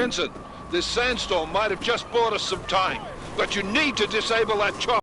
Jensen, this sandstorm might have just bought us some time, but you need to disable that chopper.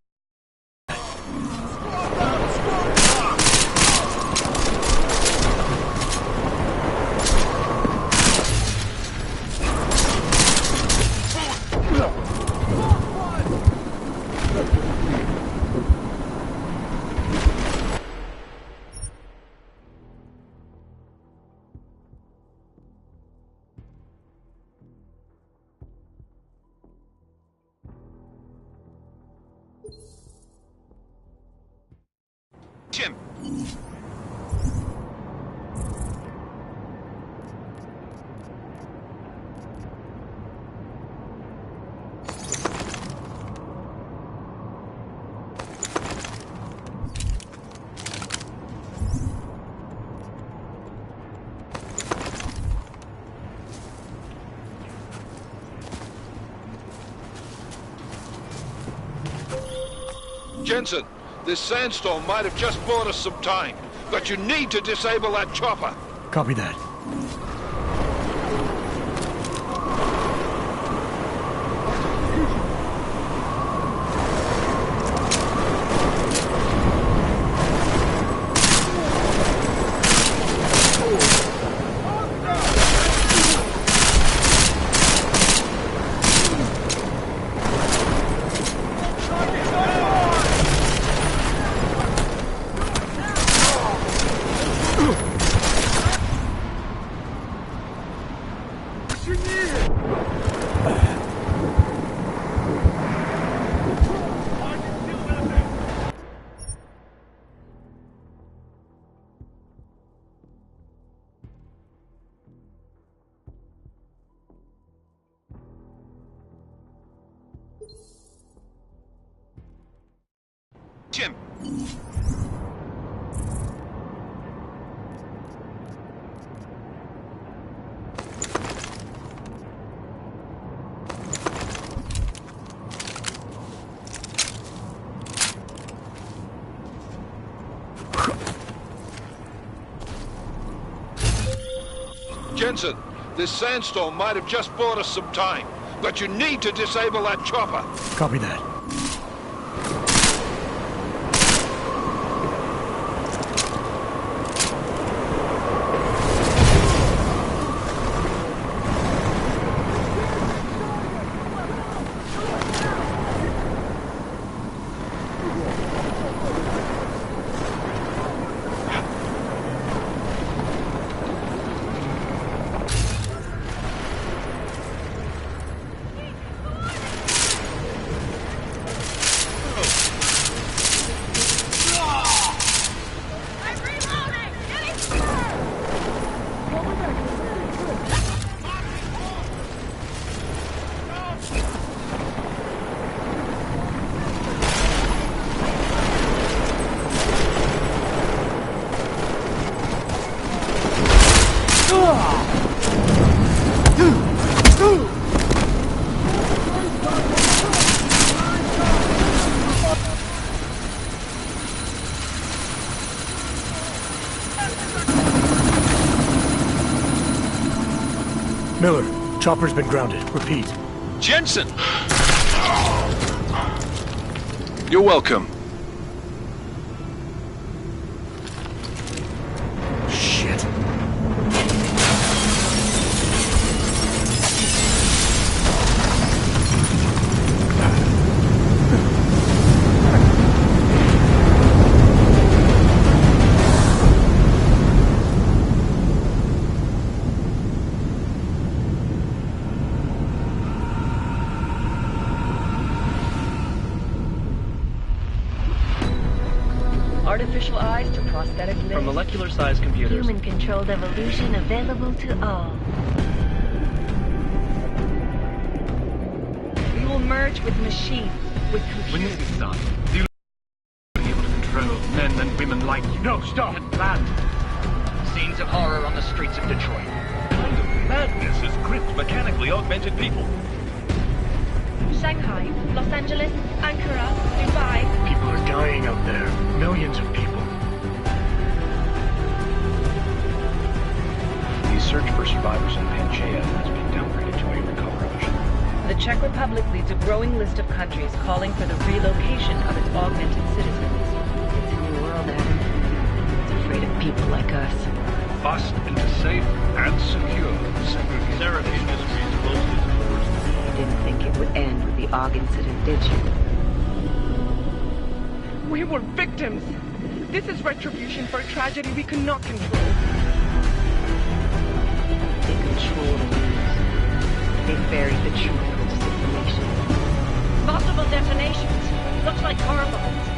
Jim. Jensen, this sandstorm might have just bought us some time, but you need to disable that chopper. Copy that. Jim. Jensen, this sandstorm might have just bought us some time, but you need to disable that chopper. Copy that. Miller, chopper's been grounded. Repeat. Jensen! You're welcome. Shit. Artificial eyes to prosthetic limbs. From molecular-sized computers. Human-controlled evolution available to all. We will merge with machines, with computers. When this is done, you will be able to control men and women like you. No, stop! And planned. Scenes of horror on the streets of Detroit. Kind of madness has gripped mechanically augmented people. Shanghai, Los Angeles, Ankara, Dubai. People are dying out there. Millions of people. The search for survivors in Pangaea has been downgraded to a growing list of countries calling for the relocation of its augmented citizens. It's a new world, Adam. It's afraid of people like us. Bust into safe and secure segregation. Therapy industries closely towards You didn't think it would end with the Aug incident, did you? We were victims. This is retribution for a tragedy we cannot control. They control the news. They buried the truth with disinformation. Possible detonations. Looks like car bombs.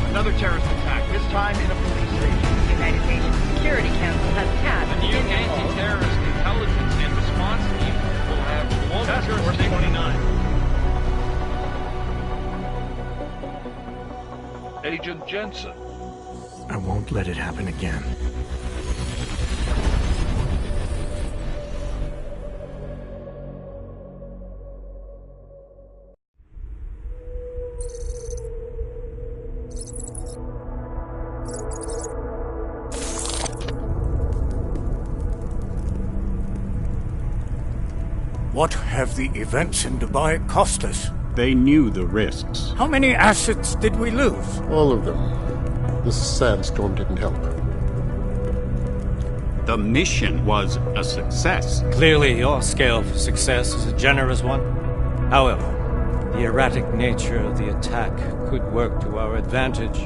Another terrorist attack, this time in a police station. The United Nations Security Council has passed The new anti-terrorist intelligence and response team will have all Task the Force 29. Agent Jensen. I won't let it happen again. What have the events in Dubai cost us? They knew the risks. How many assets did we lose? All of them. This sandstorm didn't help. The mission was a success. Clearly, your scale for success is a generous one. However, the erratic nature of the attack could work to our advantage.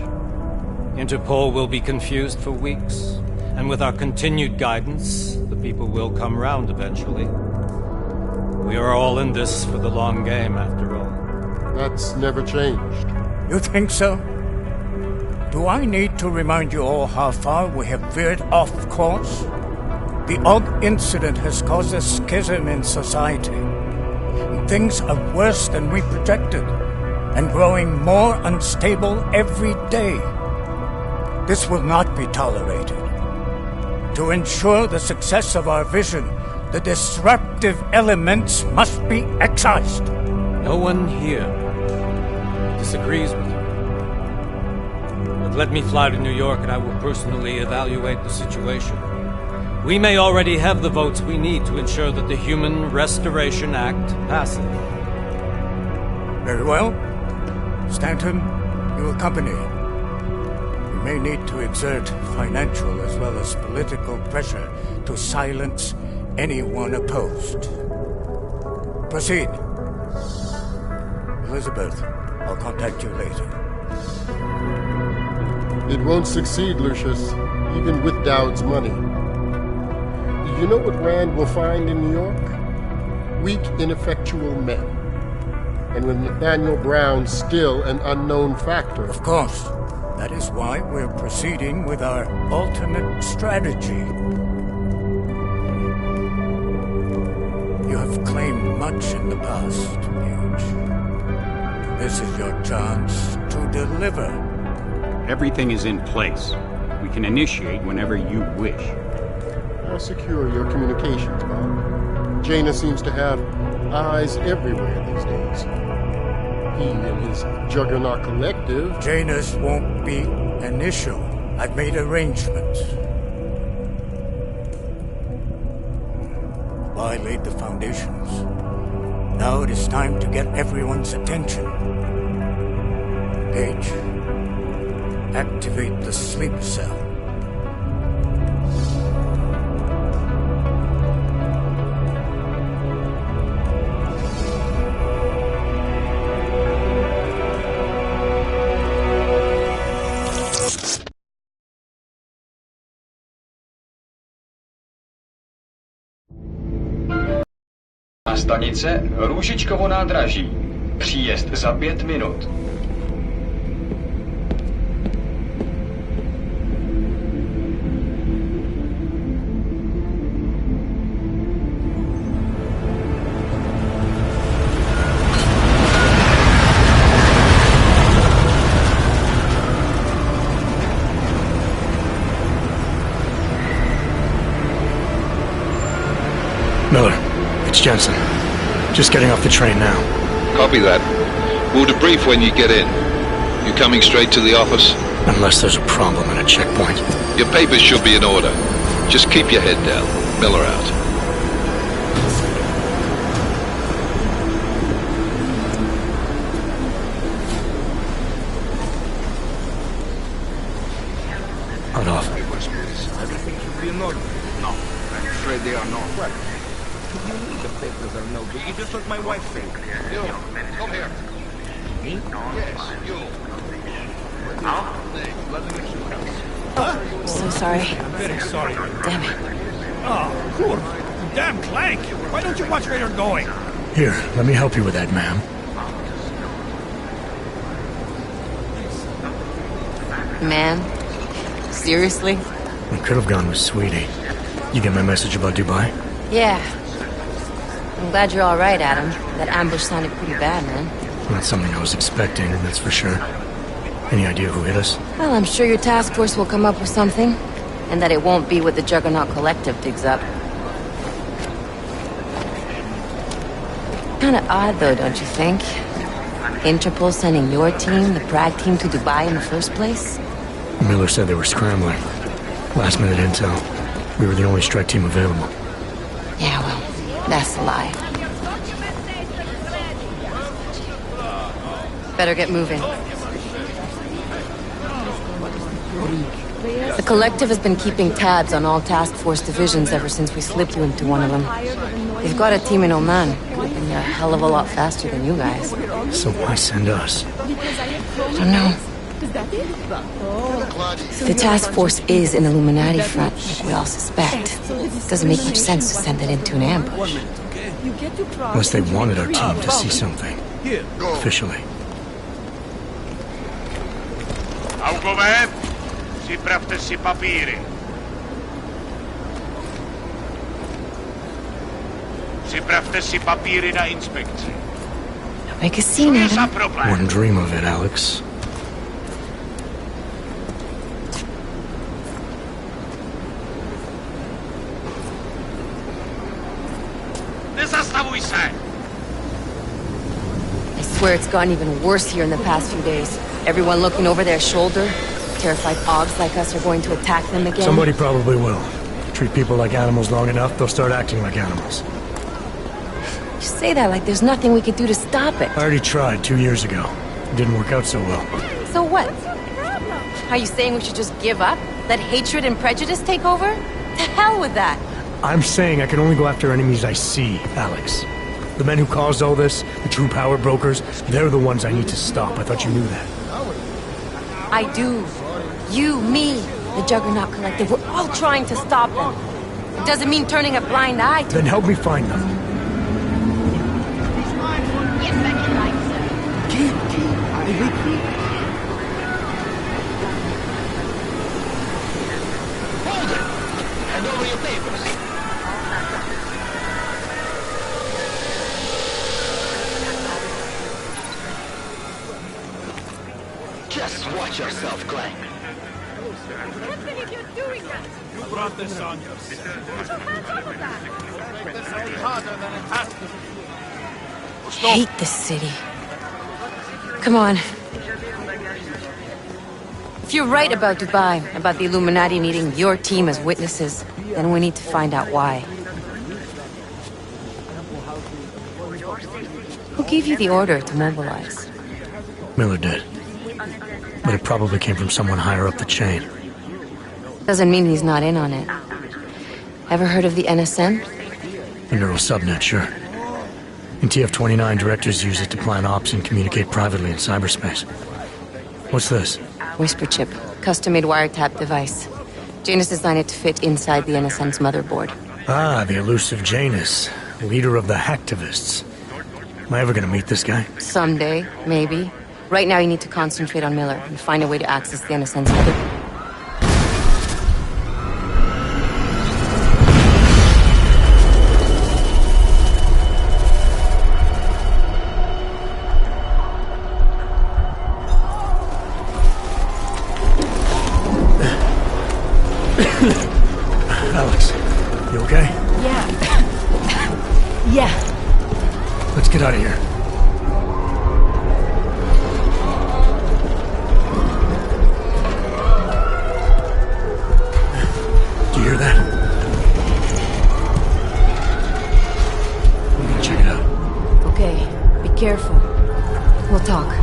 Interpol will be confused for weeks, and with our continued guidance, the people will come round eventually. We are all in this for the long game, after all. That's never changed. You think so? Do I need to remind you all how far we have veered off course? The Og incident has caused a schism in society. Things are worse than we projected, and growing more unstable every day. This will not be tolerated. To ensure the success of our vision, the disruptive elements must be excised. No one here disagrees with you. But let me fly to New York and I will personally evaluate the situation. We may already have the votes we need to ensure that the Human Restoration Act passes. Very well. Stanton, you accompany. We may need to exert financial as well as political pressure to silence anyone opposed. Proceed. Elizabeth, I'll contact you later. It won't succeed, Lucius, even with Dowd's money. You know what Rand will find in New York? Weak, ineffectual men. And with Nathaniel Brown still an unknown factor. Of course. That is why we're proceeding with our alternate strategy. You have claimed much in the past, Huge. This is your chance to deliver. Everything is in place. We can initiate whenever you wish. How secure are your communications, Bob? Jaina seems to have eyes everywhere these days. He and his Juggernaut Collective... Jaina's won't be an issue. I've made arrangements. I laid the foundations. Now it is time to get everyone's attention. Page, activate the sleep cell. Stanice Růžičkovo nádraží. Příjezd za 5 minut. Miller, it's Jensen. Just getting off the train now. Copy that. We'll debrief when you get in. You coming straight to the office? Unless there's a problem at a checkpoint. Your papers should be in order. Just keep your head down. Miller out. You just look my wife thing. You, come here. Me? Yes, you. So sorry. I'm very sorry. Damn it. Oh, poor damn Clank. Why don't you watch where you're going? Here, let me help you with that, ma'am. Man? Seriously? We could have gone with Sweetie. You get my message about Dubai? Yeah. I'm glad you're alright, Adam. That ambush sounded pretty bad, man. Not something I was expecting, that's for sure. Any idea who hit us? Well, I'm sure your task force will come up with something. And that it won't be what the Juggernaut Collective digs up. Kinda odd, though, don't you think? Interpol sending your team, the Prague team, to Dubai in the first place? Miller said they were scrambling. Last minute intel. We were the only strike team available. Yeah, well, that's a lie. Better get moving. The Collective has been keeping tabs on all task force divisions ever since we slipped you into one of them. They've got a team in Oman, and they're a hell of a lot faster than you guys. So why send us? I don't know. The task force is an Illuminati front, like we all suspect. It doesn't make much sense to send it into an ambush. Unless they wanted our team to see something. Officially. Augover, připravte si papíry. Připravte si papíry na inspekci. Make a scene, Adam. Wouldn't dream of it, Alex. Nezastavuj se! I swear it's gotten even worse here in the past few days. Everyone looking over their shoulder. Terrified Augs like us are going to attack them again. Somebody probably will. Treat people like animals long enough, they'll start acting like animals. You say that like there's nothing we could do to stop it. I already tried 2 years ago. It didn't work out so well. So what? Are you saying we should just give up? Let hatred and prejudice take over? To hell with that! I'm saying I can only go after enemies I see, Alex. The men who caused all this, the true power brokers, they're the ones I need to stop. I thought you knew that. I do. You, me, the Juggernaut Collective, we're all trying to stop them. It doesn't mean turning a blind eye to Then help me find them. Hold it! Hand over your papers. Just watch yourself, Clank. You brought this on yourself. Make this any harder than it has to be. hate this city. Come on. If you're right about Dubai, about the Illuminati needing your team as witnesses, then we need to find out why. Who gave you the order to mobilize? Miller did. But it probably came from someone higher up the chain. Doesn't mean he's not in on it. Ever heard of the NSM? The neural subnet, sure. In TF-29, directors use it to plan ops and communicate privately in cyberspace. What's this? Whisper chip. Custom-made wiretap device. Janus designed it to fit inside the NSM's motherboard. Ah, the elusive Janus. Leader of the hacktivists. Am I ever gonna meet this guy? Someday, maybe. Right now you need to concentrate on Miller and find a way to access the NSM's motherboard. Alex, you okay? Yeah. Yeah. Let's get out of here. Do you hear that? I'm gonna check it out. Okay, be careful. We'll talk.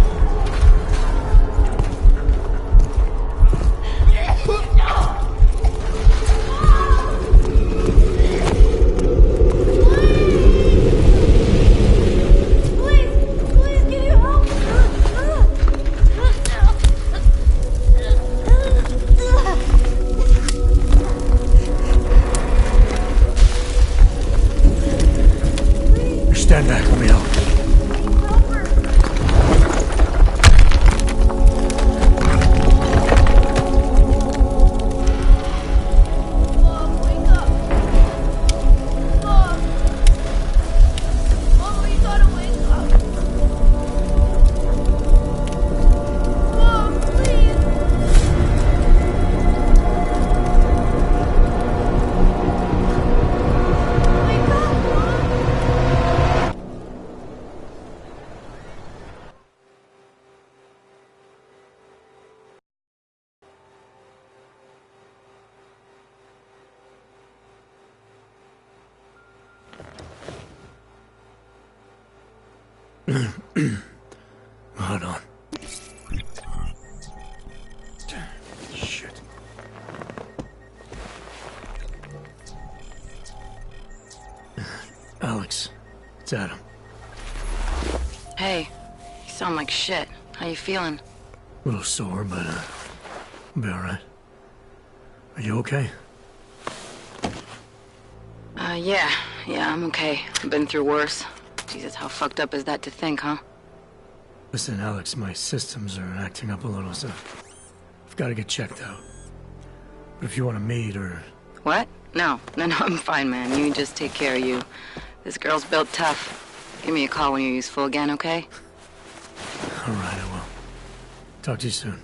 Hold on. Shit. Alex, it's Adam. Hey, you sound like shit. How you feeling? A little sore, but I'll be alright. Are you okay? Yeah, I'm okay. I've been through worse. Jesus, how fucked up is that to think, huh? Listen, Alex, my systems are acting up a little, so I've got to get checked out. But if you want to meet or... What? No, I'm fine, man. You just take care of you. This girl's built tough. Give me a call when you're useful again, okay? Alright, I will. Talk to you soon.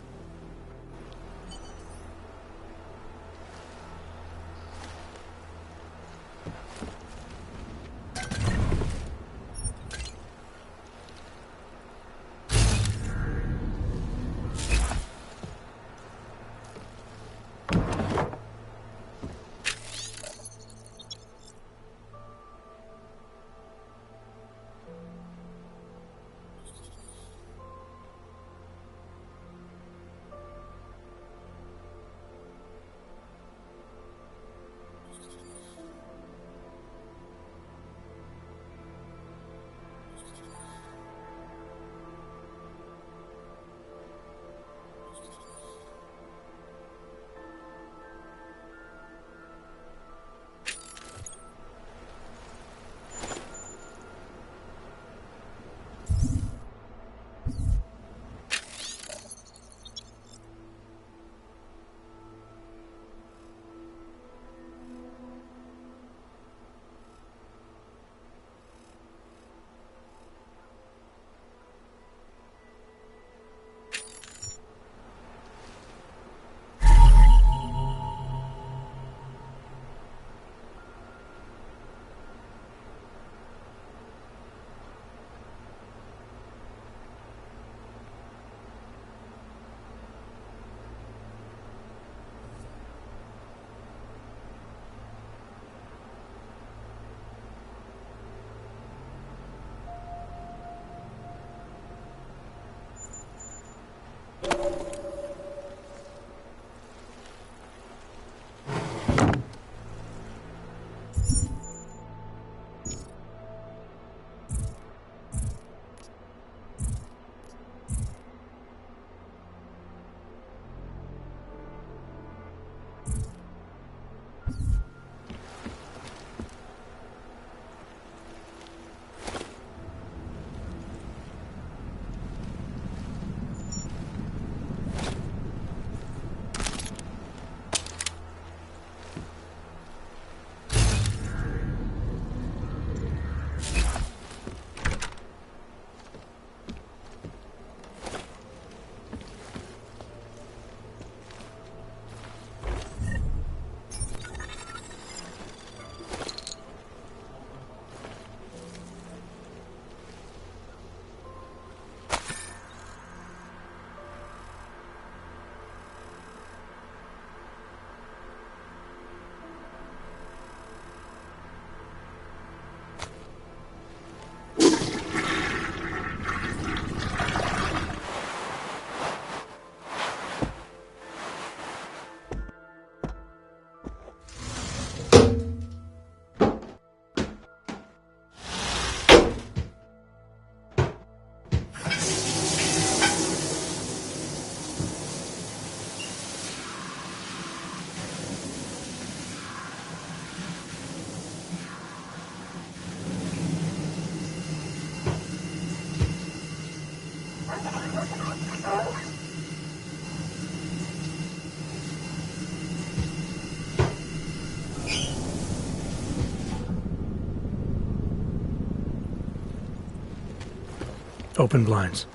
Open blinds.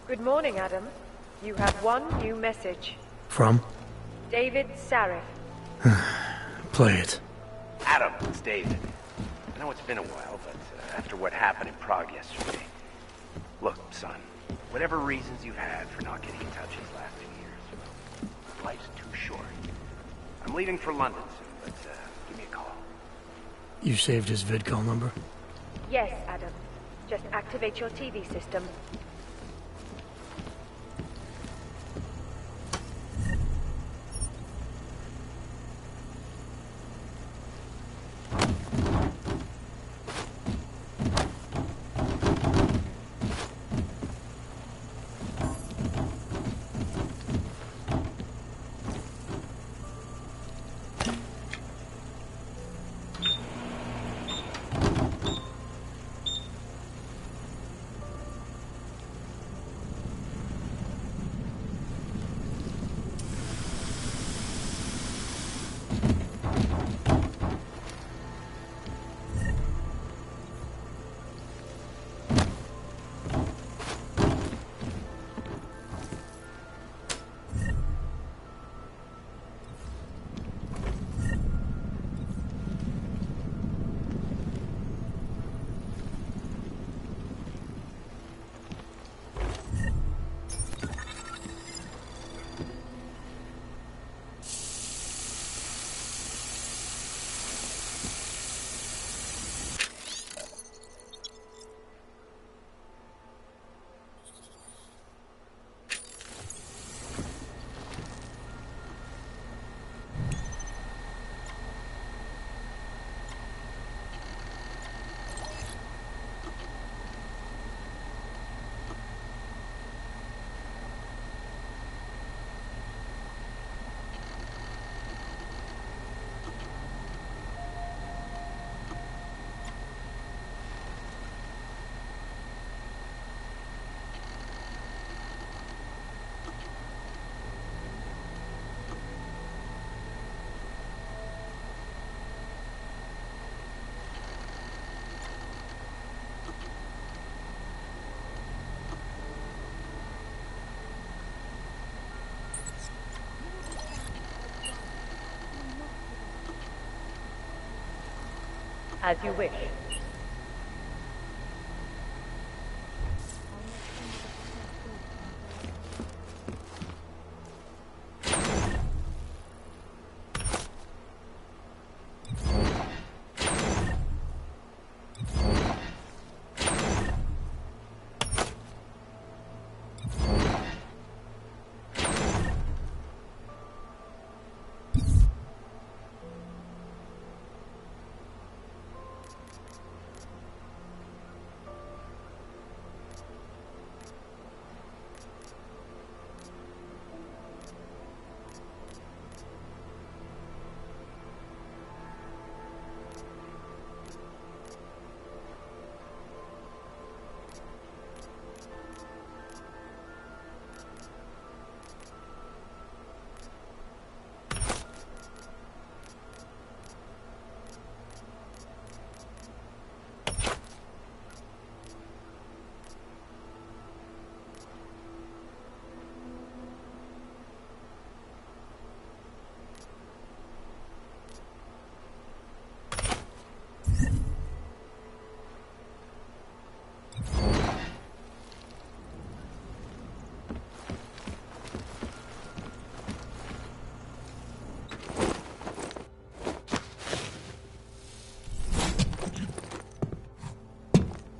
Good morning, Adam. You have one new message. From? David Sarif. Play it. Adam, it's David. I know it's been a while, but after what happened in Prague yesterday... Look, son, whatever reasons you've had for not getting in touch these last 2 years, well, life's too short. I'm leaving for London soon, but give me a call. You saved his vidcall number? Yes, Adam. Just activate your TV system. As you wish.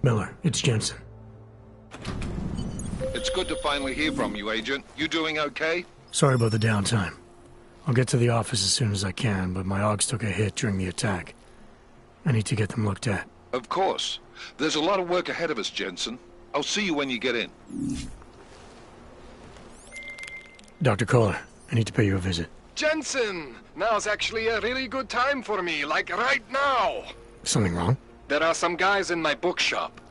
Miller, it's Jensen. It's good to finally hear from you, Agent. You doing okay? Sorry about the downtime. I'll get to the office as soon as I can, but my Augs took a hit during the attack. I need to get them looked at. Of course. There's a lot of work ahead of us, Jensen. I'll see you when you get in. Dr. Kohler, I need to pay you a visit. Jensen! Now's actually a really good time for me, like right now! Something wrong? There are some guys in my bookshop.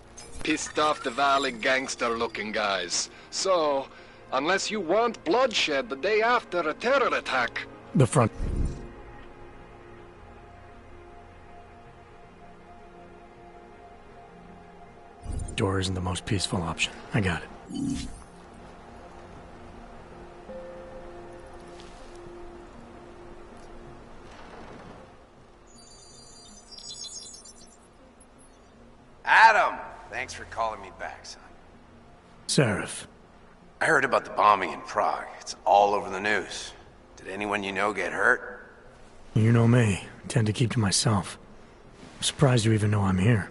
Pissed off the Valley gangster-looking guys. So, unless you want bloodshed the day after a terror attack... The front... door isn't the most peaceful option. I got it. Thanks for calling me back, son. Seraph. I heard about the bombing in Prague. It's all over the news. Did anyone you know get hurt? You know me. I tend to keep to myself. I'm surprised you even know I'm here.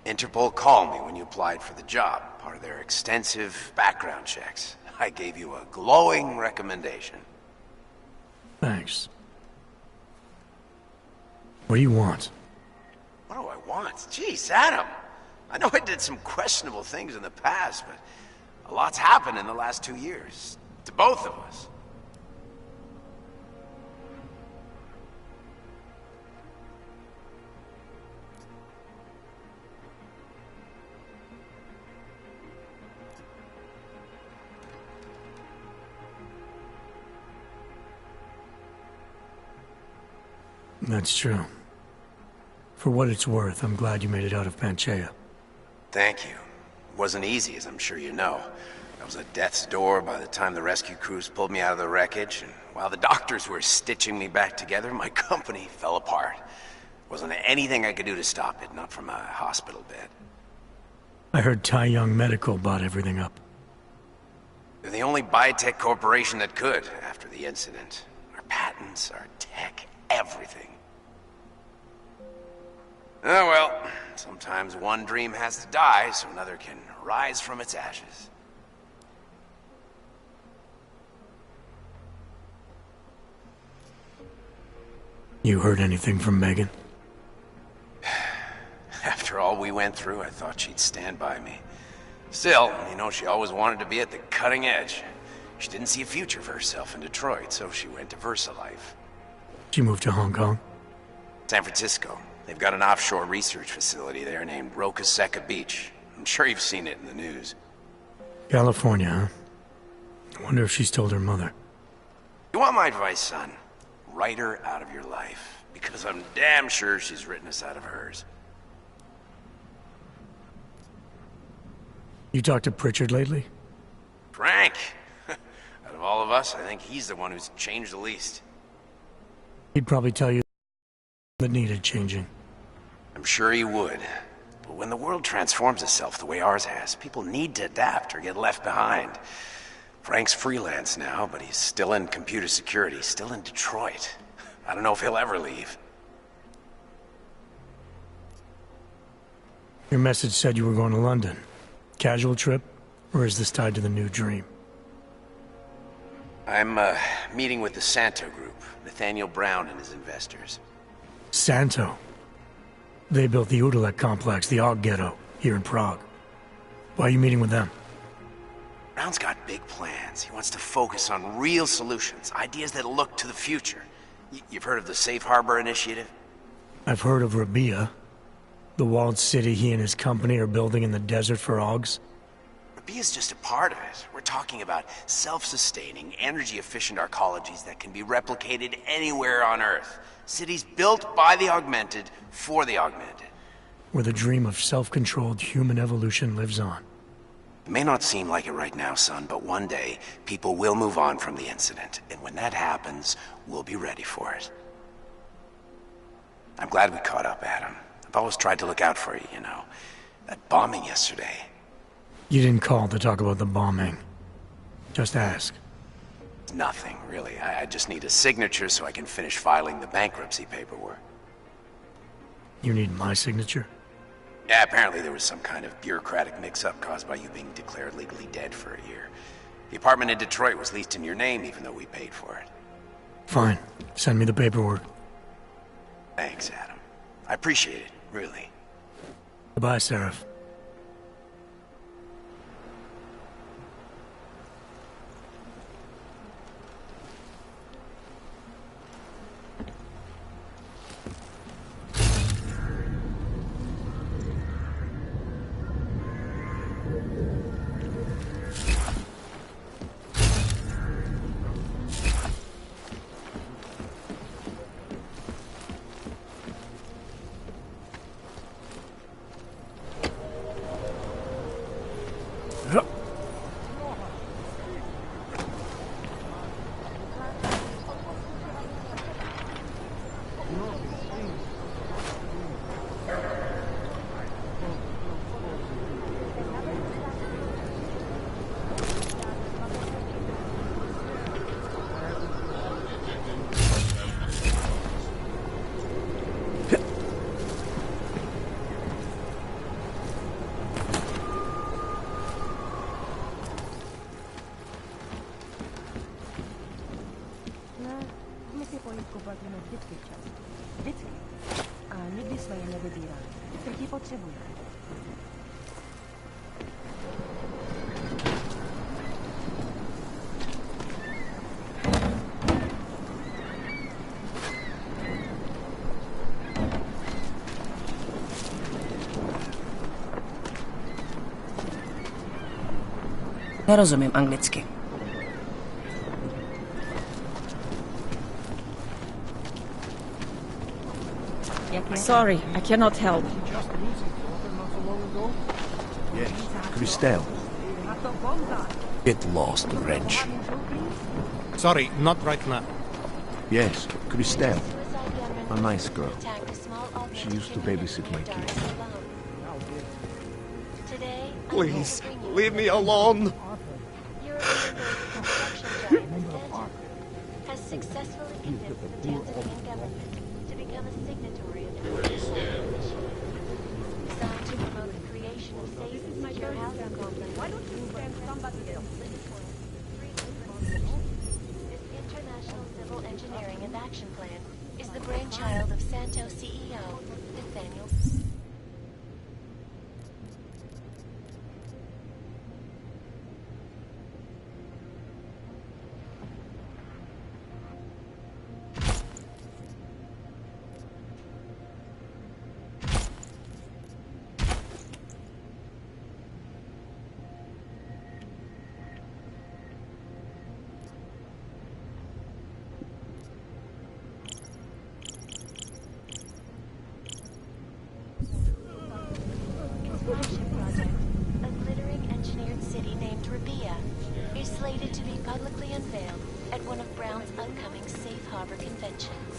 Interpol called me when you applied for the job, part of their extensive background checks. I gave you a glowing recommendation. Thanks. What do you want? What do I want? Jeez, Adam. I know I did some questionable things in the past, but a lot's happened in the last 2 years. To both of us. That's true. For what it's worth, I'm glad you made it out of Panchaea. Thank you. It wasn't easy, as I'm sure you know. I was at death's door by the time the rescue crews pulled me out of the wreckage, and while the doctors were stitching me back together, my company fell apart. Wasn't anything I could do to stop it, not from a hospital bed. I heard Tai Young Medical bought everything up. They're the only biotech corporation that could, after the incident. Our patents, our tech, everything. Oh well, sometimes one dream has to die so another can rise from its ashes. You heard anything from Megan? After all we went through, I thought she'd stand by me. Still, you know, she always wanted to be at the cutting edge. She didn't see a future for herself in Detroit, so she went to VersaLife. She moved to Hong Kong? San Francisco. They've got an offshore research facility there named Roca Seca Beach. I'm sure you've seen it in the news. California, huh? I wonder if she's told her mother. You want my advice, son? Write her out of your life. Because I'm damn sure she's written us out of hers. You talked to Pritchard lately? Frank! Out of all of us, I think he's the one who's changed the least. He'd probably tell you that needed changing. I'm sure he would. But when the world transforms itself the way ours has, people need to adapt or get left behind. Frank's freelance now, but he's still in computer security, still in Detroit. I don't know if he'll ever leave. Your message said you were going to London. Casual trip? Or is this tied to the new dream? I'm meeting with the Santo Group, Nathaniel Brown and his investors. Santo? They built the Udalek complex, the Og Ghetto, here in Prague. Why are you meeting with them? Brown's got big plans. He wants to focus on real solutions, ideas that look to the future. You've heard of the Safe Harbor Initiative? I've heard of Rabia, the walled city he and his company are building in the desert for Ogs. Rabia's just a part of it. We're talking about self-sustaining, energy-efficient arcologies that can be replicated anywhere on Earth. Cities built by the augmented, for the augmented. Where the dream of self-controlled human evolution lives on. It may not seem like it right now, son, but one day, people will move on from the incident. And when that happens, we'll be ready for it. I'm glad we caught up, Adam. I've always tried to look out for you, you know. That bombing yesterday. You didn't call to talk about the bombing. Just ask. Nothing, really. I just need a signature so I can finish filing the bankruptcy paperwork. You need my signature? Yeah, apparently there was some kind of bureaucratic mix-up caused by you being declared legally dead for a year. The apartment in Detroit was leased in your name even though we paid for it. Fine. Send me the paperwork. Thanks, Adam. I appreciate it, really. Goodbye, Seraph. kупувати на дітки час. Дітки? А нigdy своє не вибирали. Такі потребують. Не розумím anglicky. Sorry, I cannot help. Yes, Christelle. Get lost, wrench. Sorry, not right now. Yes, Christelle. A nice girl. She used to babysit my kids. Please, leave me alone. Has successfully convinced the Tanzanian government to become a signatory of the Peace Designed to promote the creation of safe and secure housing complexes. Why don't you send somebody else? This International Civil Engineering and Action Plan is the brainchild of Santo CEO, Nathaniel. Flagship project, a glittering engineered city named Rabia, is slated to be publicly unveiled at one of Brown's upcoming Safe Harbor conventions.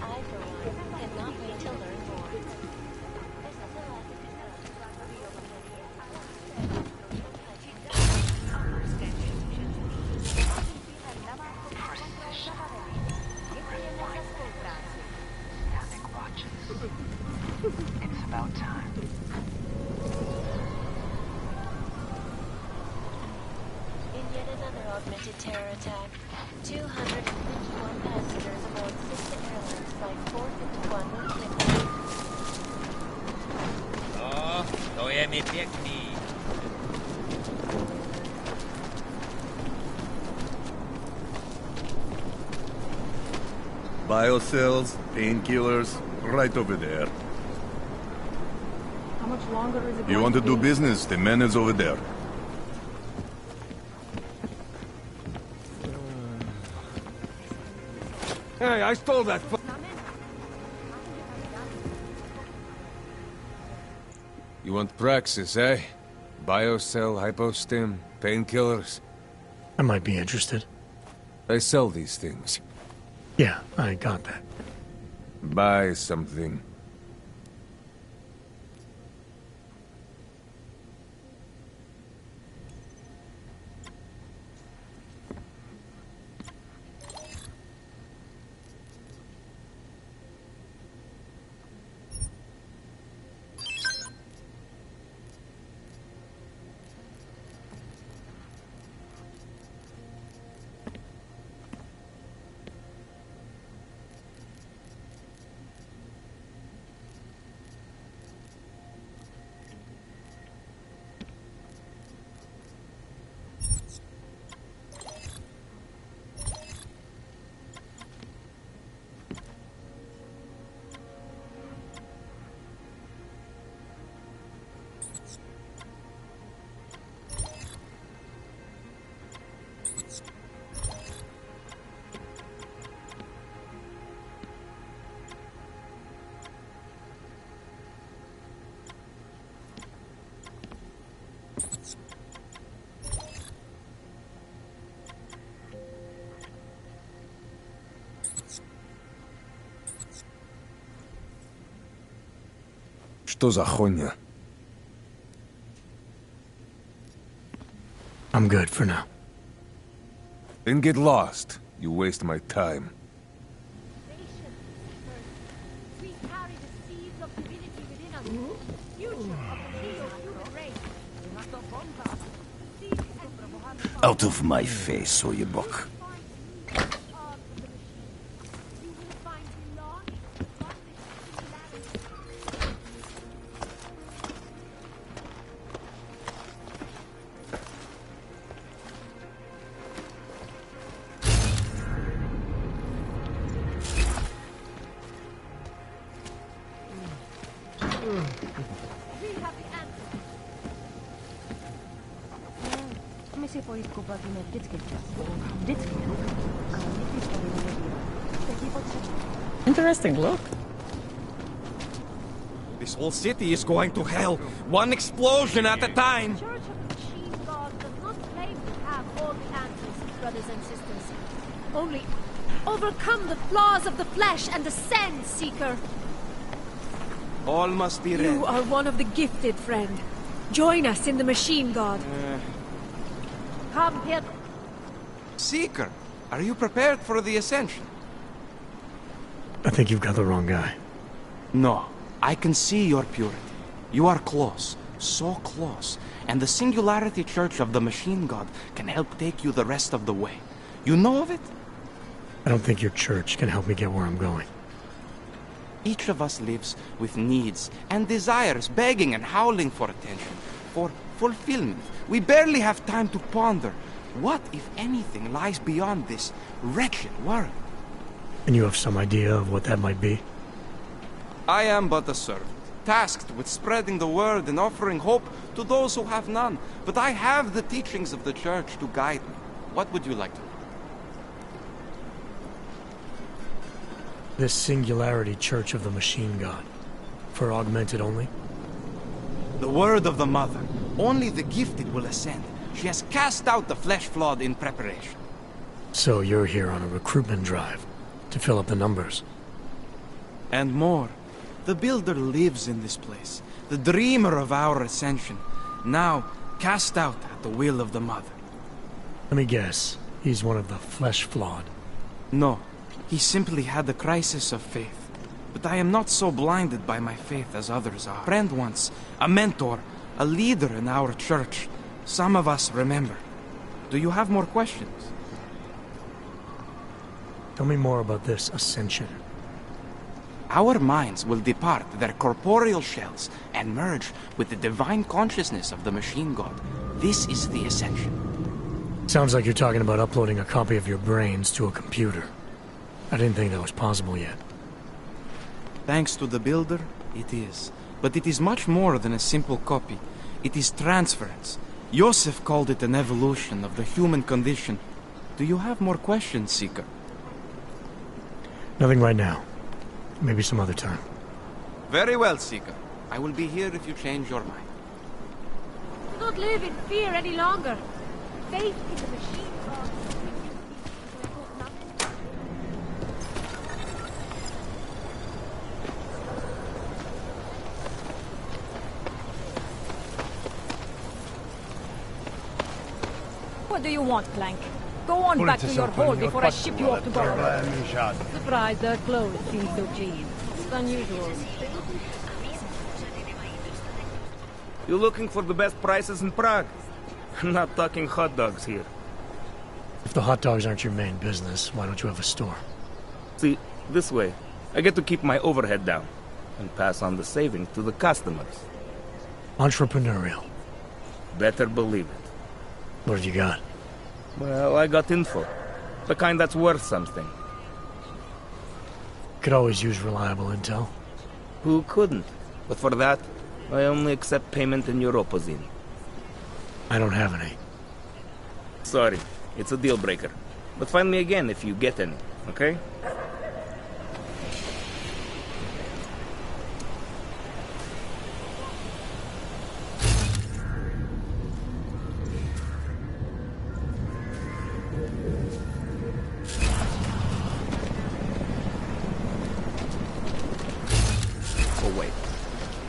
I, for one, cannot wait to learn more. It's about time. In yet another augmented terror attack, 251 passengers aboard Sister Airlines Flight 451 were kidnapped. O, to je mi pěkný. Biocells, painkillers, right over there. How much longer is it You want to do business? The man is over there. Hey, I stole that. You want Praxis, eh? Biocell, hypostim, painkillers. I might be interested. I sell these things. Yeah, I got that. Buy something. Что за хуйня? I'm good for now. Then get lost. You waste my time. We carry the seeds of divinity within us. Future of the human race. Out of my face, Oyebok. Interesting look. This whole city is going to hell. One explosion at a time. Church of the Machine God does not claim to have all the answers, brothers and sisters. Only overcome the flaws of the flesh and ascend, Seeker. All must be read. You are one of the gifted, friend. Join us in the Machine God. Come here. Seeker, are you prepared for the ascension? I think you've got the wrong guy. No, I can see your purity. You are close, so close, and the Singularity Church of the Machine God can help take you the rest of the way. You know of it? I don't think your church can help me get where I'm going. Each of us lives with needs and desires, begging and howling for attention, for fulfillment. We barely have time to ponder what, if anything, lies beyond this wretched world. And you have some idea of what that might be? I am but a servant, tasked with spreading the word and offering hope to those who have none. But I have the teachings of the church to guide me. What would you like to read? This Singularity Church of the Machine God. For augmented only? The word of the Mother. Only the gifted will ascend. She has cast out the flesh-flawed in preparation. So you're here on a recruitment drive, to fill up the numbers. And more. The Builder lives in this place, the dreamer of our ascension, now cast out at the will of the Mother. Let me guess, he's one of the flesh-flawed. No, he simply had a crisis of faith. But I am not so blinded by my faith as others are. A friend once, a mentor, a leader in our church. Some of us remember. Do you have more questions? Tell me more about this ascension. Our minds will depart their corporeal shells and merge with the divine consciousness of the Machine God. This is the ascension. Sounds like you're talking about uploading a copy of your brains to a computer. I didn't think that was possible yet. Thanks to the Builder, it is. But it is much more than a simple copy. It is transference. Joseph called it an evolution of the human condition. Do you have more questions, Seeker? Nothing right now. Maybe some other time. Very well, Seeker. I will be here if you change your mind. Do not live in fear any longer. Faith in the Machine God. What do you want, Clank? Go on back to your hole before I ship you off to Goro. Surprised their clothes seem so cheap. It's unusual. You looking for the best prices in Prague? Not talking hot dogs here. If the hot dogs aren't your main business, why don't you have a store? See, this way, I get to keep my overhead down and pass on the savings to the customers. Entrepreneurial. Better believe it. What have you got? Well, I got info. The kind that's worth something. Could always use reliable intel. Who couldn't? But for that, I only accept payment in Europozine. I don't have any. Sorry, it's a deal breaker. But find me again if you get any, okay?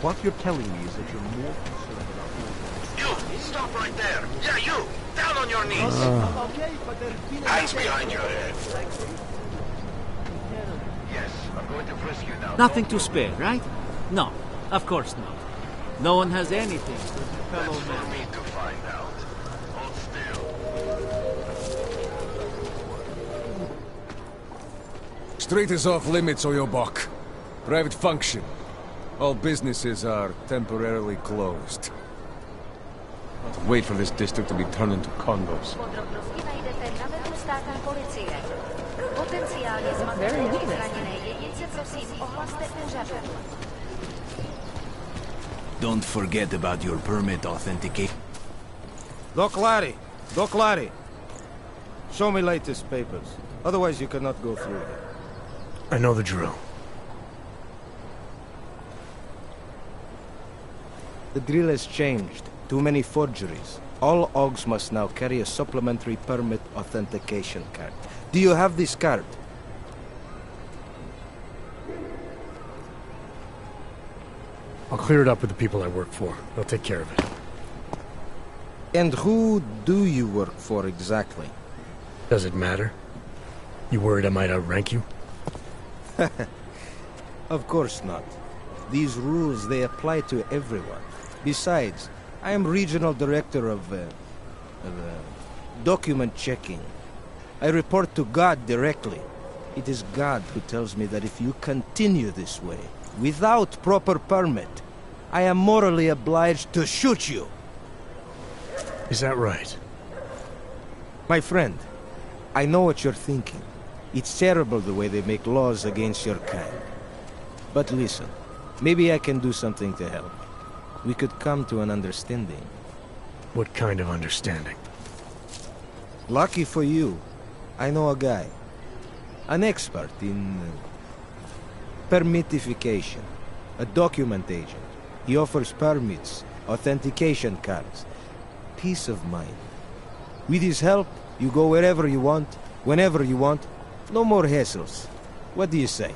What you're telling me is that you're more concerned about... You! Stop right there! Yeah, you! Down on your knees! Hands behind your head. Yes, I'm going to frisk you now. Nothing to spare, right? No, of course not. No one has anything for his fellow That's for man. me to find out. Hold still. Street is off limits, Oyobok. Private function. All businesses are temporarily closed. Wait for this district to be turned into condos. Don't forget about your permit authentication. Look, Larry, Doc Larry, show me latest papers. Otherwise you cannot go through here. I know the drill. The drill has changed. Too many forgeries. All OGs must now carry a supplementary permit authentication card. Do you have this card? I'll clear it up with the people I work for. They'll take care of it. And who do you work for exactly? Does it matter? You worried I might outrank you? Of course not. These rules, they apply to everyone. Besides, I am regional director of document checking. I report to God directly. It is God who tells me that if you continue this way, without proper permit, I am morally obliged to shoot you. Is that right? My friend, I know what you're thinking. It's terrible the way they make laws against your kind. But listen, maybe I can do something to help. We could come to an understanding. What kind of understanding? Lucky for you, I know a guy. An expert in permitification. A document agent. He offers permits, authentication cards. Peace of mind. With his help, you go wherever you want, whenever you want. No more hassles. What do you say?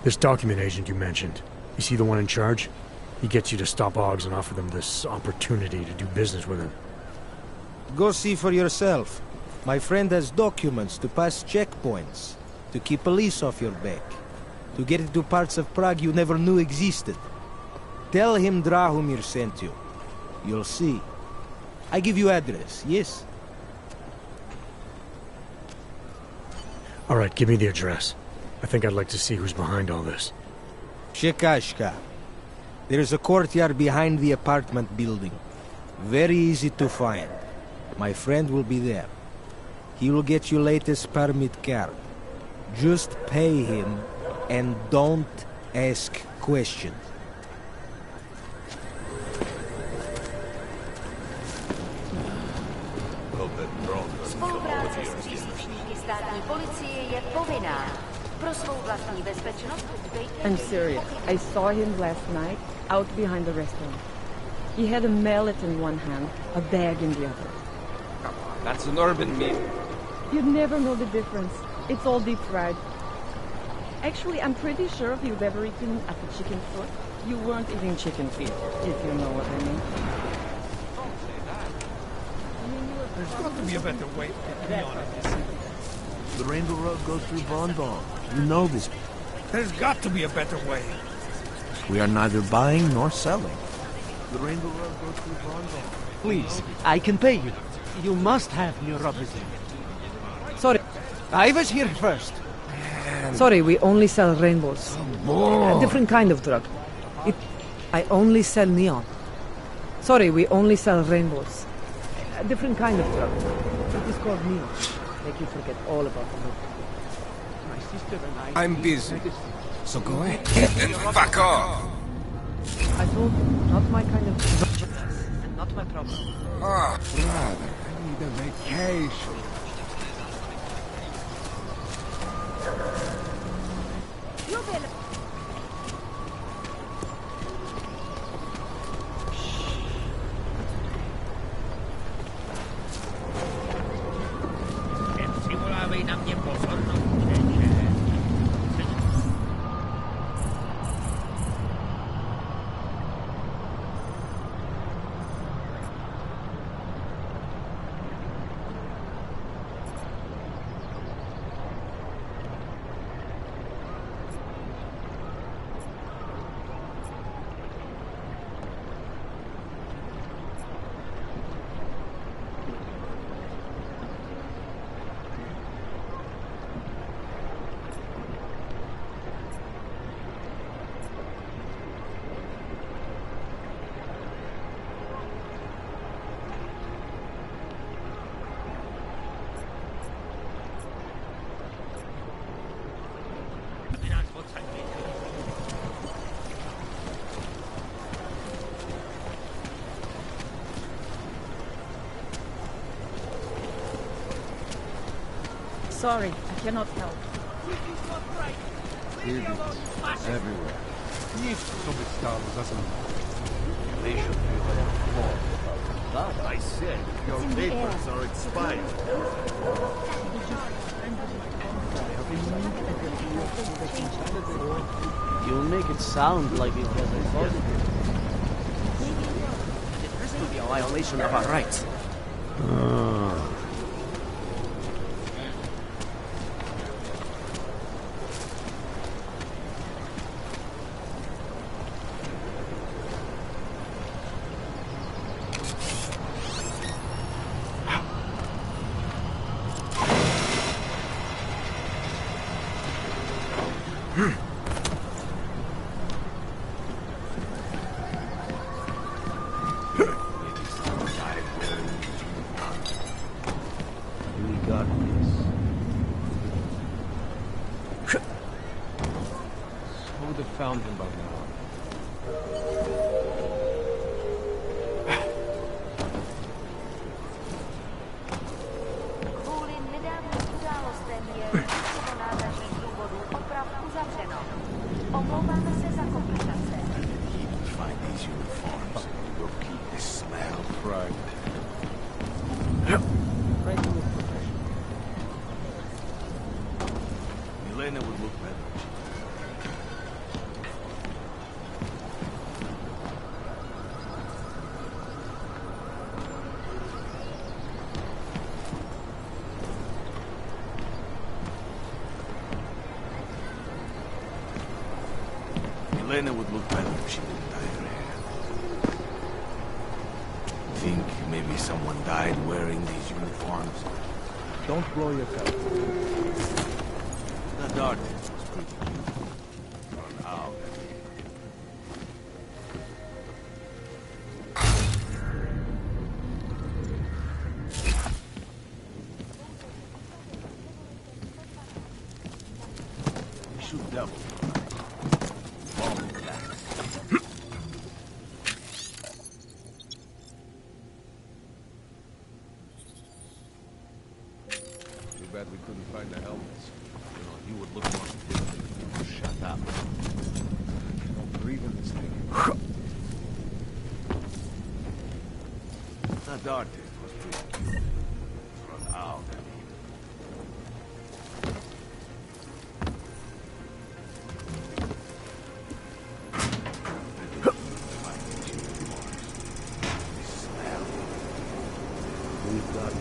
This document agent you mentioned, is he the one in charge? He gets you to stop OGs and offer them this opportunity to do business with him. Go see for yourself. My friend has documents to pass checkpoints, to keep police off your back, to get into parts of Prague you never knew existed. Tell him Drahomir sent you. You'll see. I give you address, yes? All right, give me the address. I think I'd like to see who's behind all this. Shekashka. There is a courtyard behind the apartment building. Very easy to find. My friend will be there. He will get you latest permit card. Just pay him and don't ask questions. Spolupráce s příslušníky státní policie je povinná. Pro svou vlastní bezpečnost dbejte. I'm serious. I saw him last night out behind the restaurant. He had a mallet in one hand, a bag in the other. That's an urban meat. You'd never know the difference. It's all deep fried. Actually, I'm pretty sure if you've ever eaten at the chicken foot, you weren't eating chicken feet, if you know what I mean. There's got to be a better way to get me on it. The Rainbow Road goes through Bon Bon. You know this. There's got to be a better way. We are neither buying nor selling. The Rainbow Road goes through Bon Bon. Please, I can pay you. You must have your representative. Sorry, I was here first. Sorry, we only sell rainbows. A different kind of drug. I only sell neon. Sorry, we only sell rainbows. A different kind of drug. It is called neon. Make you forget all about the movie. My sister and I... I'm busy. So go ahead and fuck off. I told you, not my kind of drug. And not my problem. Oh, brother, I need a vacation. sorry, I cannot help. Everywhere. I said your papers are expired. You make it sound like it was a positive. It has to be a violation of our rights. Found him by now. Kvůli nedávným událostem je mnoho nádražních důvodů oprav uzavřeno. Omlouváme se za komplikace. Find these uniforms. You'll keep the smell. Right. Milena would look better. Milena would look better if she didn't dye her hair. Think maybe someone died wearing these uniforms. Don't blow your cover. The dark was pretty cute. Run out. Shoot devil. Too bad we couldn't find the helmets. You know, you would look more different if you shut up. Don't breathe in this thing. The dark was pretty cute. Run out. We've got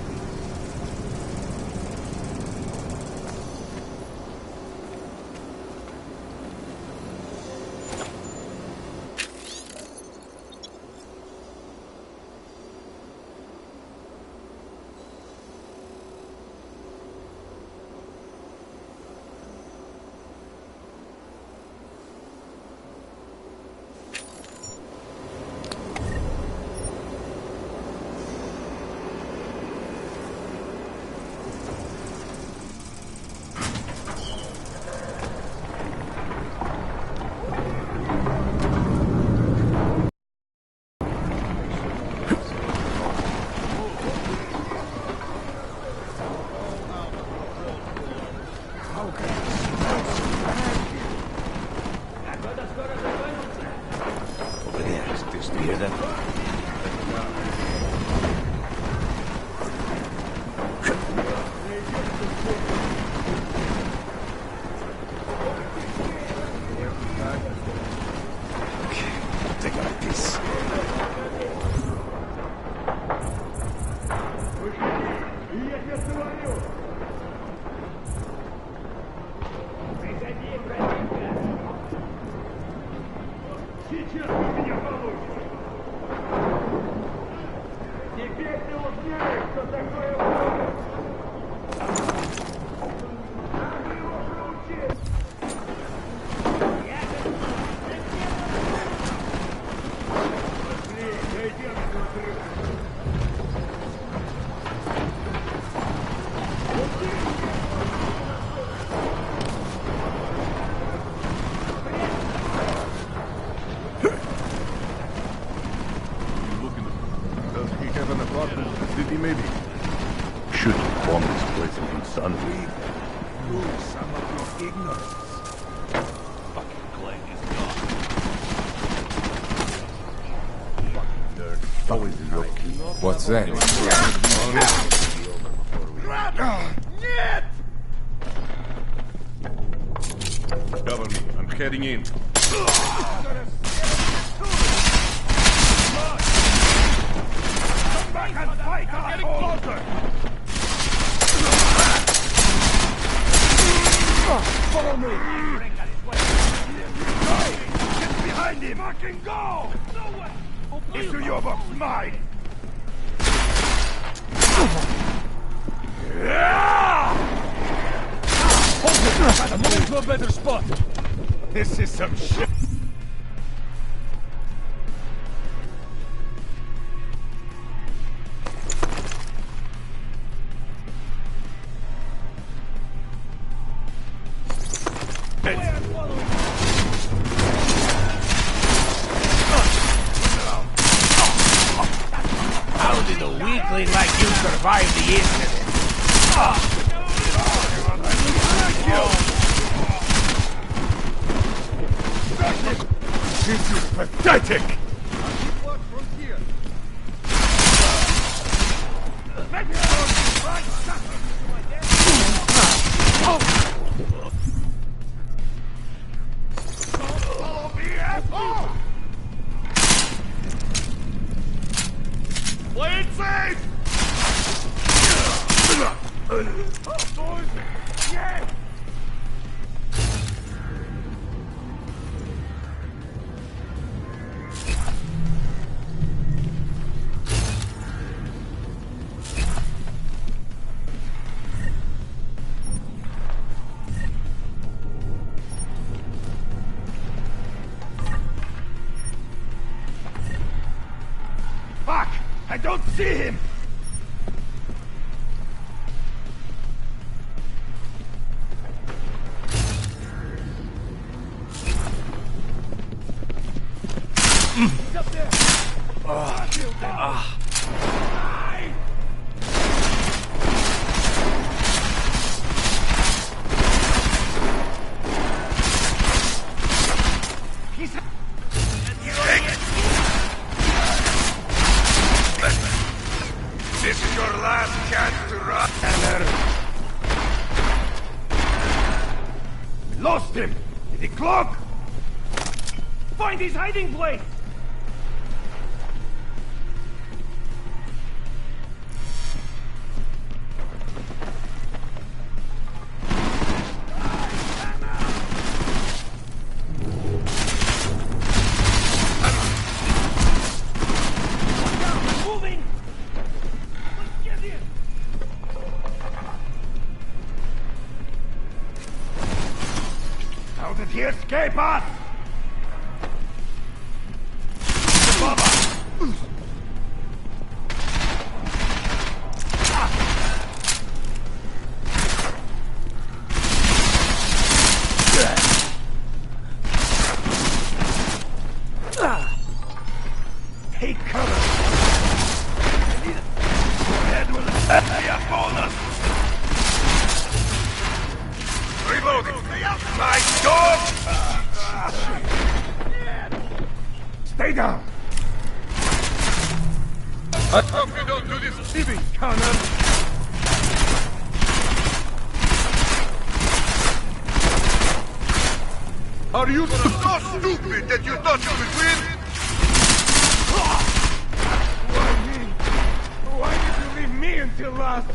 over there. Do you hear that? Okay, take a like this. Сейчас у меня получится. Теперь ты узнаешь, что такое боль. Надо его проучить. Пошли, дойдем до отрыва. Does he have an apartment in the city, maybe? Should bomb this place in some. Always what's that? Cover me. I'm heading in. Come back and fight! I'm getting closer! Follow me! Get behind him! Fucking go! Issue your box, mine! Hold it! I'm moving to a better spot! This is some shit! How did a weakling like you survive the incident? This is pathetic! Play it safe! Boys! Yeah! Fuck! I don't see him! He's up there! He's... This is your last chance to run. Lost him! Did he clock? Find his hiding place! Moving! Let's get in! How did he escape us? Take cover! Head will be upon us! Reloading! My dog! Stay down! I hope you don't do this Steven, Connor! Are you so stupid that you thought you could win? Why did you leave me until last?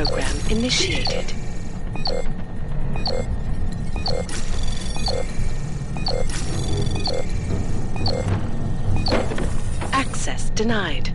program initiated. Access denied.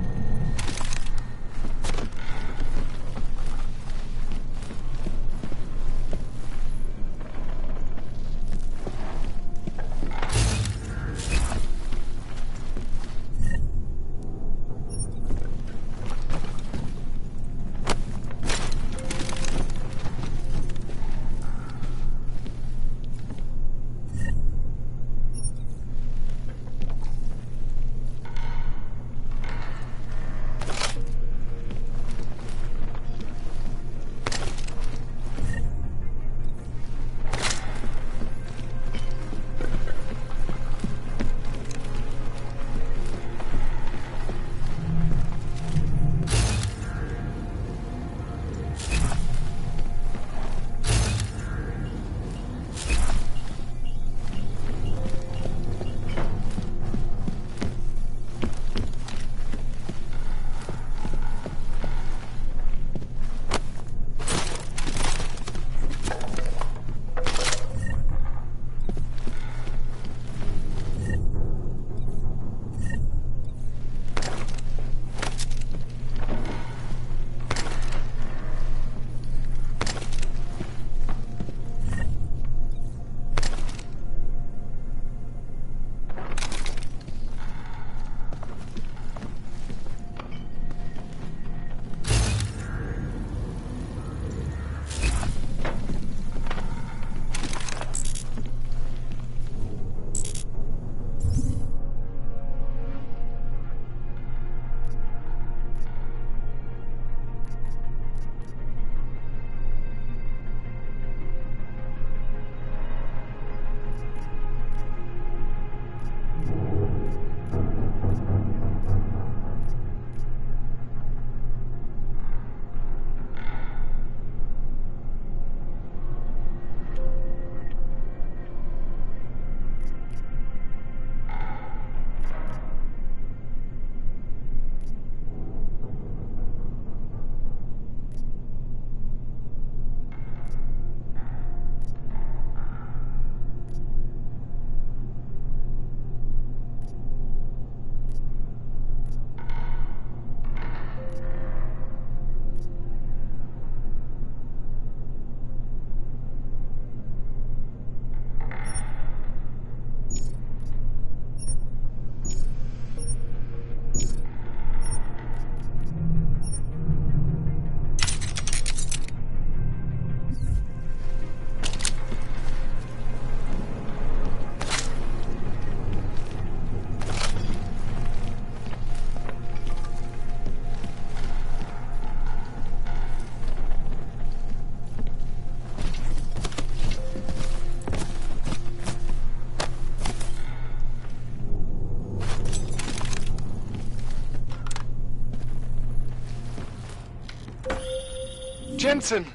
Jensen!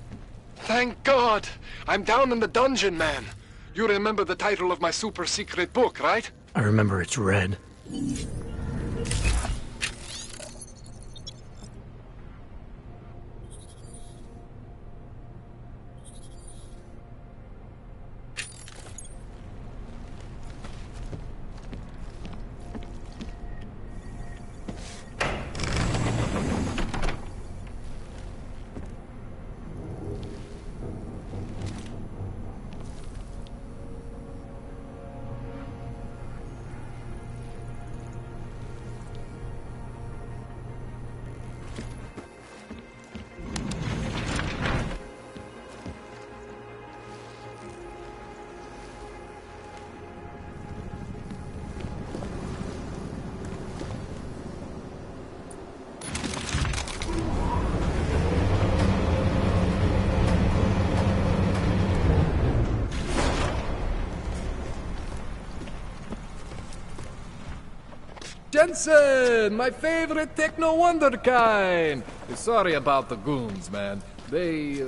Thank God! I'm down in the dungeon, man. You remember the title of my super-secret book, right? I remember it's red. Jensen, my favorite techno wonderkind. Sorry about the goons, man. They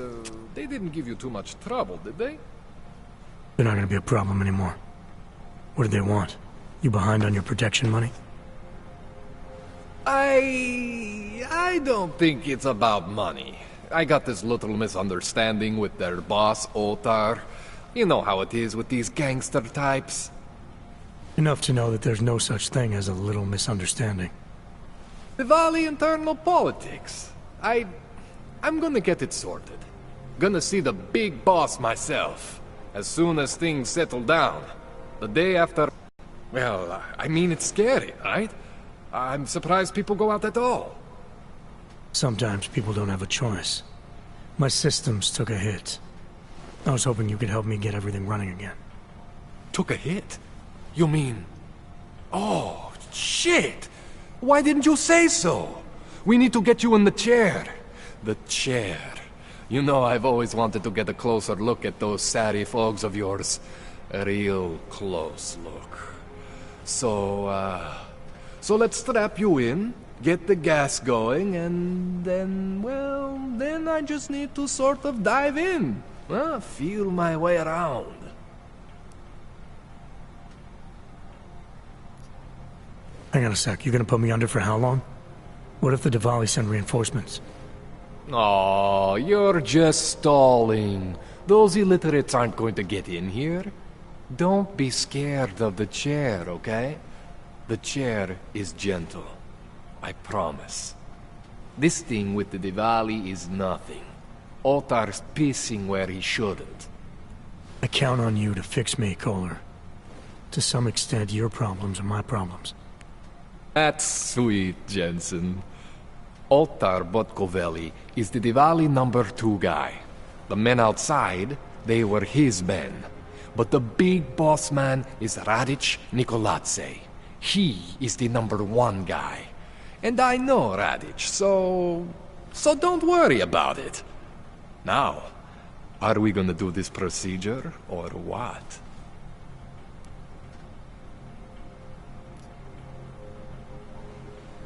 didn't give you too much trouble, did they? They're not gonna be a problem anymore. What did they want? You behind on your protection money? I don't think it's about money. I got this little misunderstanding with their boss, Otar. You know how it is with these gangster types. Enough to know that there's no such thing as a little misunderstanding. Diwali internal politics. I'm gonna get it sorted. Gonna see the big boss myself. As soon as things settle down. The day after... Well, I mean, it's scary, right? I'm surprised people go out at all. Sometimes people don't have a choice. My systems took a hit. I was hoping you could help me get everything running again. Took a hit? You mean... Oh, shit! Why didn't you say so? We need to get you in the chair. The chair. You know I've always wanted to get a closer look at those serif fogs of yours. A real close look. So let's strap you in, get the gas going, and then, well, then I just need to sort of dive in. Feel my way around. Hang on a sec, you gonna put me under for how long? What if the Diwali send reinforcements? Oh, you're just stalling. Those illiterates aren't going to get in here. Don't be scared of the chair, okay? The chair is gentle. I promise. This thing with the Diwali is nothing. Otar's pissing where he shouldn't. I count on you to fix me, Kohler. To some extent, your problems are my problems. That's sweet, Jensen. Otar Botkovelli is the Diwali #2 guy. The men outside, they were his men. But the big boss man is Radic Nikoladze. He is the #1 guy. And I know Radic, so don't worry about it. Now, are we gonna do this procedure, or what?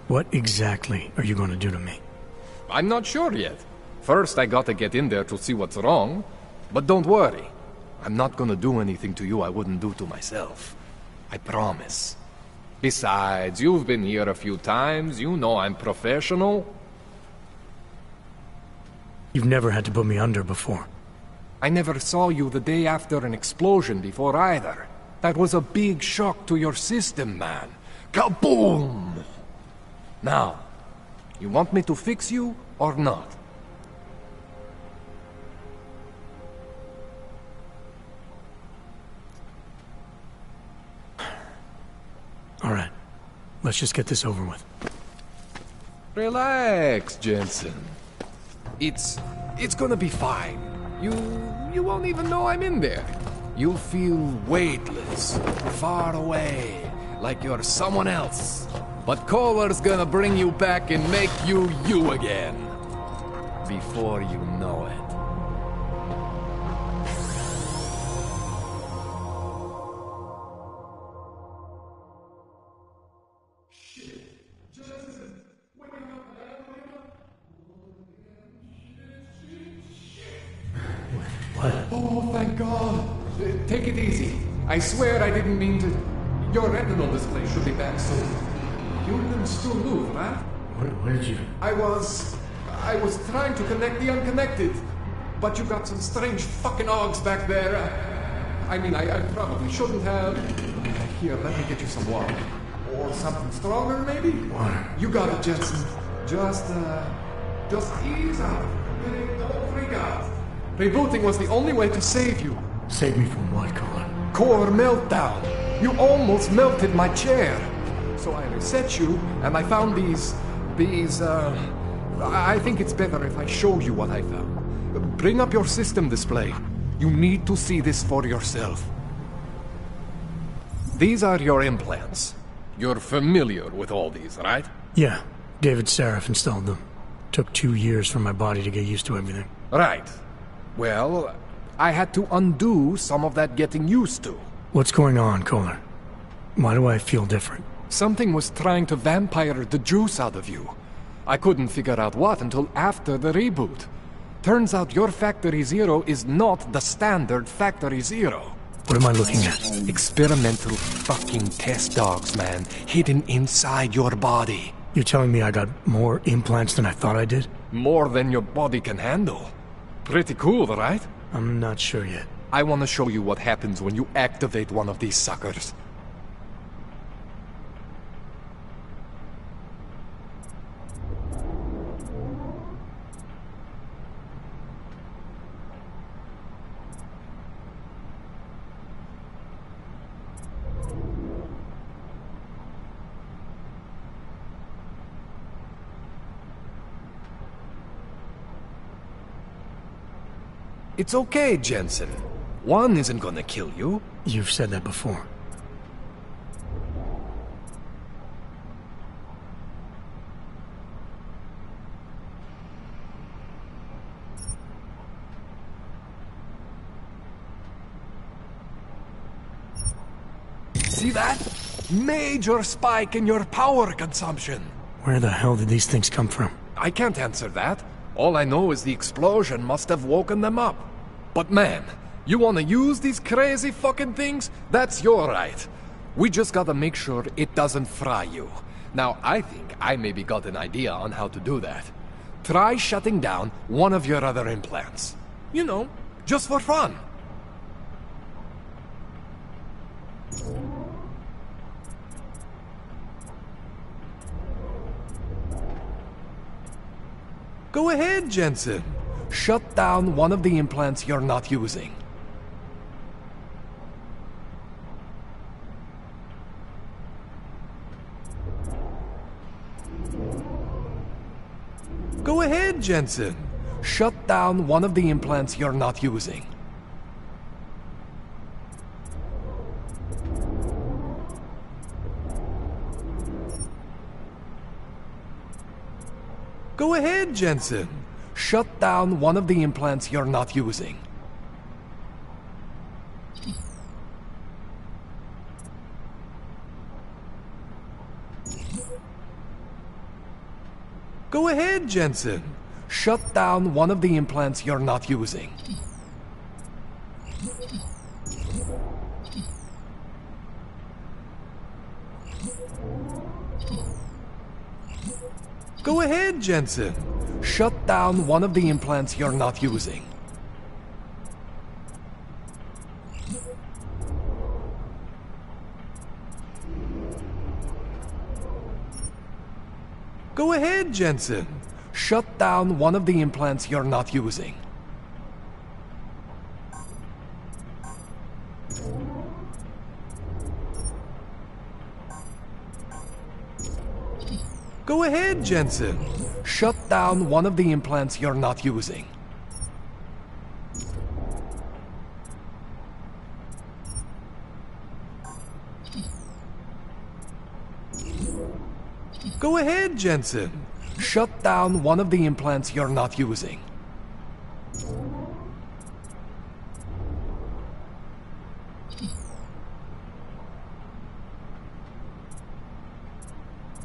What exactly are you gonna do to me? I'm not sure yet. First, I gotta get in there to see what's wrong. But don't worry. I'm not gonna do anything to you I wouldn't do to myself. I promise. Besides, you've been here a few times. You know I'm professional. You've never had to put me under before. I never saw you the day after an explosion before either. That was a big shock to your system, man. Kaboom! Now, you want me to fix you or not? All right. Let's just get this over with. Relax, Jensen. It's gonna be fine. You won't even know I'm in there. You'll feel weightless, far away, like you're someone else. But Kohler's gonna bring you back and make you you again. Before you know it. What? Oh, thank God. Take it easy. I swear I didn't mean to... Your retinal display should be back soon. You can still move, right? Where did you... I was trying to connect the unconnected. But you got some strange fucking ogs back there. I mean, I probably shouldn't have... Here, let me get you some water. Or something stronger, maybe? Water. You got it, Jensen. Just ease out. Don't freak out. Rebooting was the only way to save you. Save me from what, Kohler? Core meltdown. You almost melted my chair. So I reset you, and I found these... I think it's better if I show you what I found. Bring up your system display. You need to see this for yourself. These are your implants. You're familiar with all these, right? Yeah. David Sarif installed them. Took 2 years for my body to get used to everything. Right. Well, I had to undo some of that getting used to. What's going on, Kohler? Why do I feel different? Something was trying to vampire the juice out of you. I couldn't figure out what until after the reboot. Turns out your Factory Zero is not the standard Factory Zero. What am I looking at? Experimental fucking test dogs, man. Hidden inside your body. You're telling me I got more implants than I thought I did? More than your body can handle. Pretty cool, right? I'm not sure yet. I want to show you what happens when you activate one of these suckers. It's okay, Jensen. One isn't gonna kill you. You've said that before. See that? Major spike in your power consumption. Where the hell did these things come from? I can't answer that. All I know is the explosion must have woken them up. But man, you wanna use these crazy fucking things? That's your right. We just gotta make sure it doesn't fry you. Now, I think I maybe got an idea on how to do that. Try shutting down one of your other implants. You know, just for fun. Go ahead, Jensen. Shut down one of the implants you're not using. Go ahead, Jensen. Shut down one of the implants you're not using. Go ahead, Jensen. Shut down one of the implants you're not using. Go ahead, Jensen. Shut down one of the implants you're not using. Go ahead, Jensen. Shut down one of the implants you're not using. Go ahead, Jensen. Shut down one of the implants you're not using. Go ahead, Jensen. Shut down one of the implants you're not using. Go ahead, Jensen. Shut down one of the implants you're not using.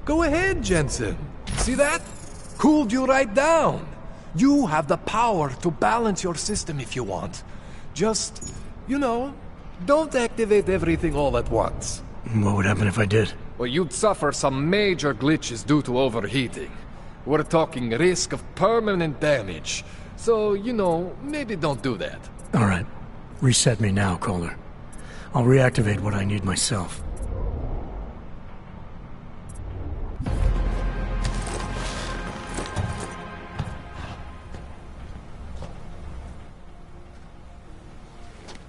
Go ahead, Jensen. See that? Cooled you right down. You have the power to balance your system if you want. Just, you know, don't activate everything all at once. What would happen if I did? Well, you'd suffer some major glitches due to overheating. We're talking risk of permanent damage. So, you know, maybe don't do that. All right. Reset me now, Kohler. I'll reactivate what I need myself.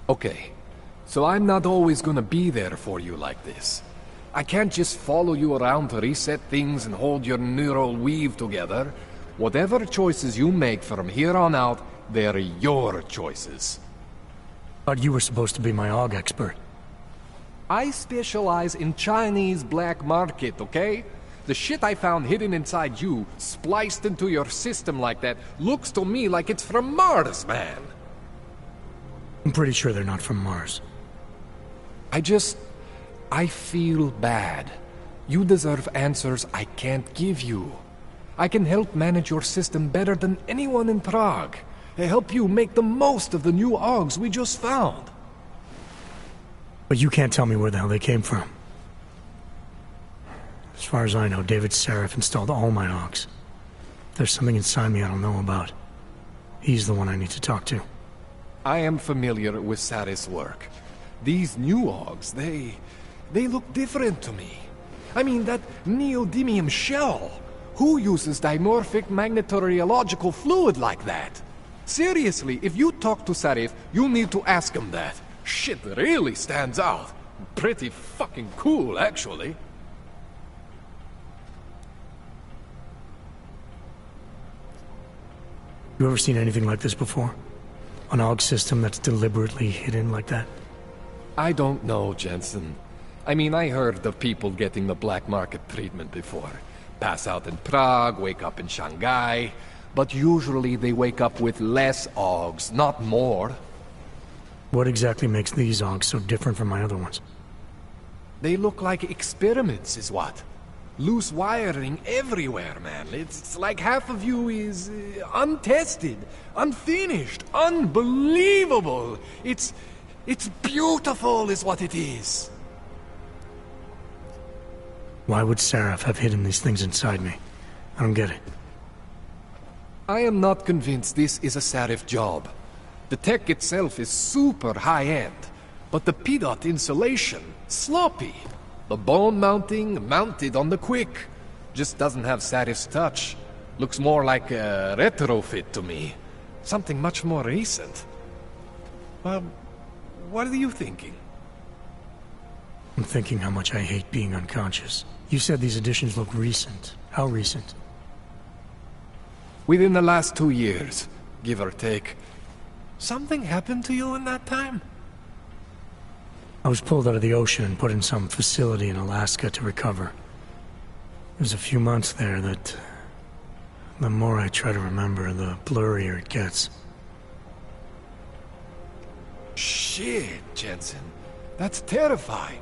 Okay, so I'm not always gonna be there for you like this. I can't just follow you around to reset things and hold your neural weave together. Whatever choices you make from here on out, they're your choices. Thought you were supposed to be my AUG expert. I specialize in Chinese black market, okay? The shit I found hidden inside you, spliced into your system like that, looks to me like it's from Mars, man. I'm pretty sure they're not from Mars. I feel bad. You deserve answers I can't give you. I can help manage your system better than anyone in Prague. I help you make the most of the new AUGs we just found. But you can't tell me where the hell they came from. As far as I know, David Seraph installed all my AUGs. There's something inside me I don't know about. He's the one I need to talk to. I am familiar with Sarif's work. These new Augs, they look different to me. I mean, that neodymium shell. Who uses dimorphic magnetorheological fluid like that? Seriously, if you talk to Sarif, you need to ask him that. Shit really stands out. Pretty fucking cool, actually. You ever seen anything like this before? An AUG system that's deliberately hidden like that? I don't know, Jensen. I mean, I heard of people getting the black market treatment before. Pass out in Prague, wake up in Shanghai. But usually they wake up with less AUGs, not more. What exactly makes these AUGs so different from my other ones? They look like experiments, is what? Loose wiring everywhere, man. It's like half of you is untested, unfinished, unbelievable. It's beautiful is what it is. Why would Sarif have hidden these things inside me? I don't get it. I am not convinced this is a Sarif job. The tech itself is super high-end, but the PDOT insulation, sloppy. The bone mounting, mounted on the quick. Just doesn't have Sarif's touch. Looks more like a retrofit to me. Something much more recent. Well, what are you thinking? I'm thinking how much I hate being unconscious. You said these additions look recent. How recent? Within the last 2 years, give or take. Something happened to you in that time? I was pulled out of the ocean and put in some facility in Alaska to recover. There's a few months there that... the more I try to remember, the blurrier it gets. Shit, Jensen. That's terrifying.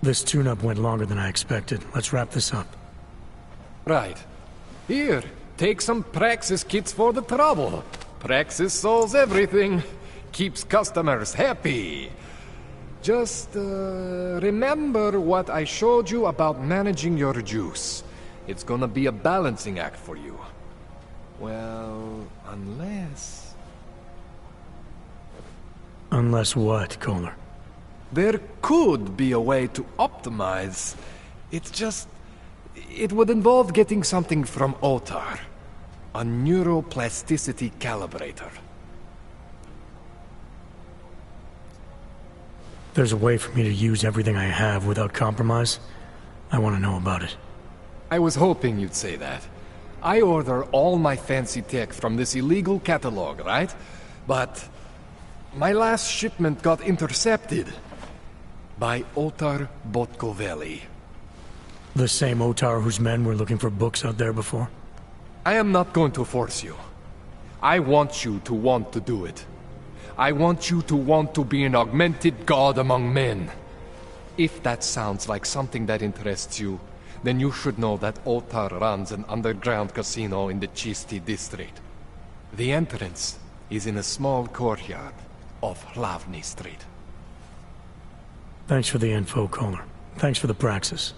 This tune-up went longer than I expected. Let's wrap this up. Right. Here, take some Praxis kits for the trouble. Praxis solves everything. Keeps customers happy. Just, remember what I showed you about managing your juice. It's gonna be a balancing act for you. Well, unless... Unless what, Kohler? There could be a way to optimize. It's just... it would involve getting something from Otar. A neuroplasticity calibrator. There's a way for me to use everything I have without compromise? I want to know about it. I was hoping you'd say that. I order all my fancy tech from this illegal catalog, right? But... my last shipment got intercepted. By Otar Botkoveli. The same Otar whose men were looking for books out there before? I am not going to force you. I want you to want to do it. I want you to want to be an augmented god among men. If that sounds like something that interests you, then you should know that Otar runs an underground casino in the Chisti district. The entrance is in a small courtyard off Hlavny Street. Thanks for the info, Kohler. Thanks for the praxis.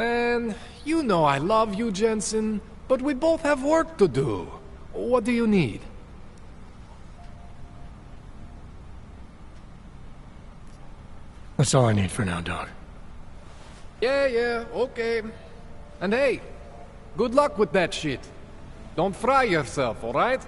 Man, you know I love you, Jensen, but we both have work to do. What do you need? That's all I need for now, Doc. Yeah, okay. And hey, good luck with that shit. Don't fry yourself, alright?